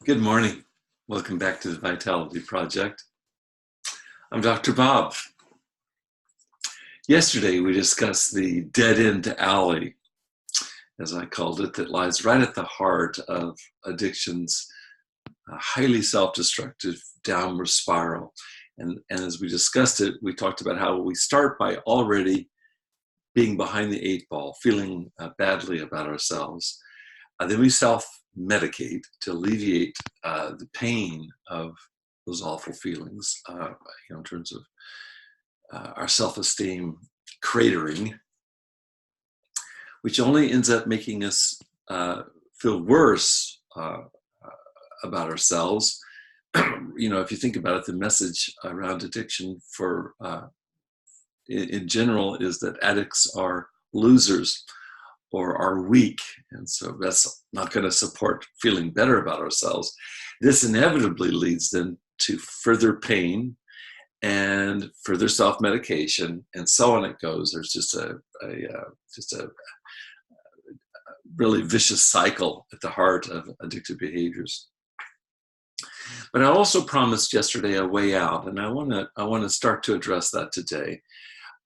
Good morning. Welcome back to the Vitality Project. I'm Dr. Bob. Yesterday we discussed the dead-end alley, as I called it, that lies right at the heart of addiction's highly self-destructive downward spiral. And as we discussed it, we talked about how we start by already being behind the eight ball, feeling badly about ourselves. Then we self-medicate to alleviate the pain of those awful feelings, in terms of our self-esteem cratering, which only ends up making us feel worse about ourselves. If you think about it, the message around addiction in general is that addicts are losers or are weak. And so that's not going to support feeling better about ourselves. This inevitably leads then to further pain and further self-medication, and so on it goes. There's just a really vicious cycle at the heart of addictive behaviors. But I also promised yesterday a way out, and I want to start to address that today.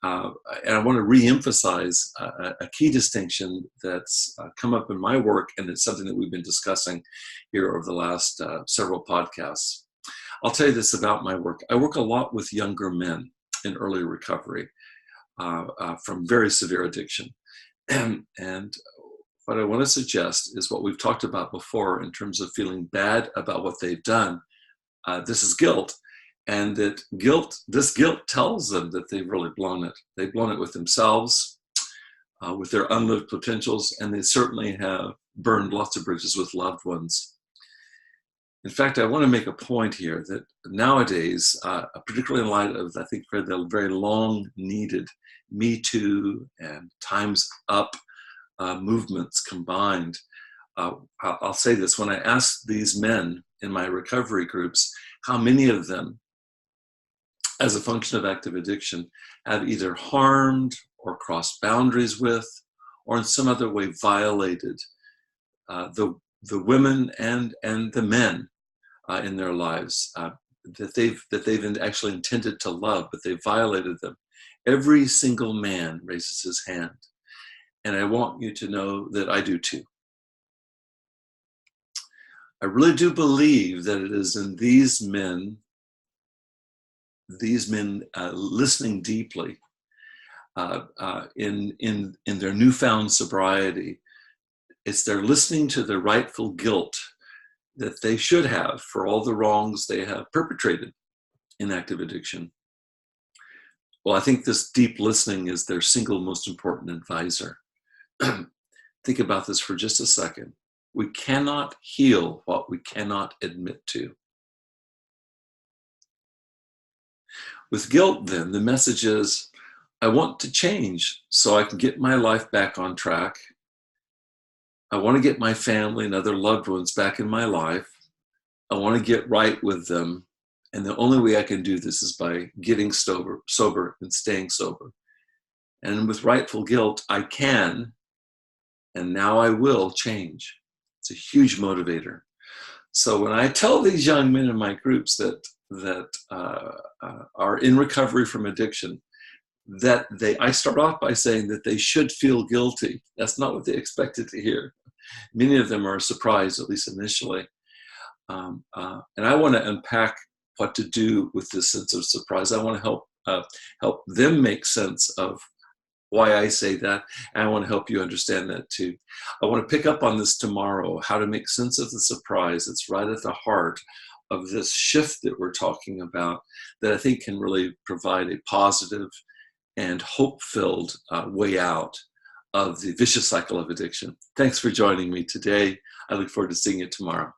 And I want to re-emphasize a key distinction that's come up in my work, and it's something that we've been discussing here over the last several podcasts. I'll tell you this about my work. I work a lot with younger men in early recovery from very severe addiction. And what I want to suggest is what we've talked about before in terms of feeling bad about what they've done. This is guilt. And this guilt tells them that they've really blown it. They've blown it with themselves, with their unlived potentials, and they certainly have burned lots of bridges with loved ones. In fact, I want to make a point here that nowadays, particularly in light of, I think, the very long-needed Me Too and Time's Up movements combined, I'll say this. When I ask these men in my recovery groups, how many of them, as a function of active addiction, have either harmed or crossed boundaries with, or in some other way violated the women and the men in their lives that they've actually intended to love, but they violated them. Every single man raises his hand, and I want you to know that I do too. I really do believe that it is in these men listening deeply in their newfound sobriety. It's their listening to the rightful guilt that they should have for all the wrongs they have perpetrated in active addiction. Well, I think this deep listening is their single most important advisor. Think about this for just a second. We cannot heal what we cannot admit to. With guilt, then, the message is, I want to change so I can get my life back on track. I want to get my family and other loved ones back in my life. I want to get right with them. And the only way I can do this is by getting sober and staying sober. And with rightful guilt, I can, and now I will change. It's a huge motivator. So when I tell these young men in my groups that are in recovery from addiction, I start off by saying that they should feel guilty. That's not what they expected to hear. Many of them are surprised, at least initially. And I want to unpack what to do with this sense of surprise. I want to help them make sense of why I say that, and I want to help you understand that too. I want to pick up on this tomorrow, how to make sense of the surprise that's right at the heart of this shift that we're talking about, that I think can really provide a positive and hope-filled way out of the vicious cycle of addiction. Thanks for joining me today. I look forward to seeing you tomorrow.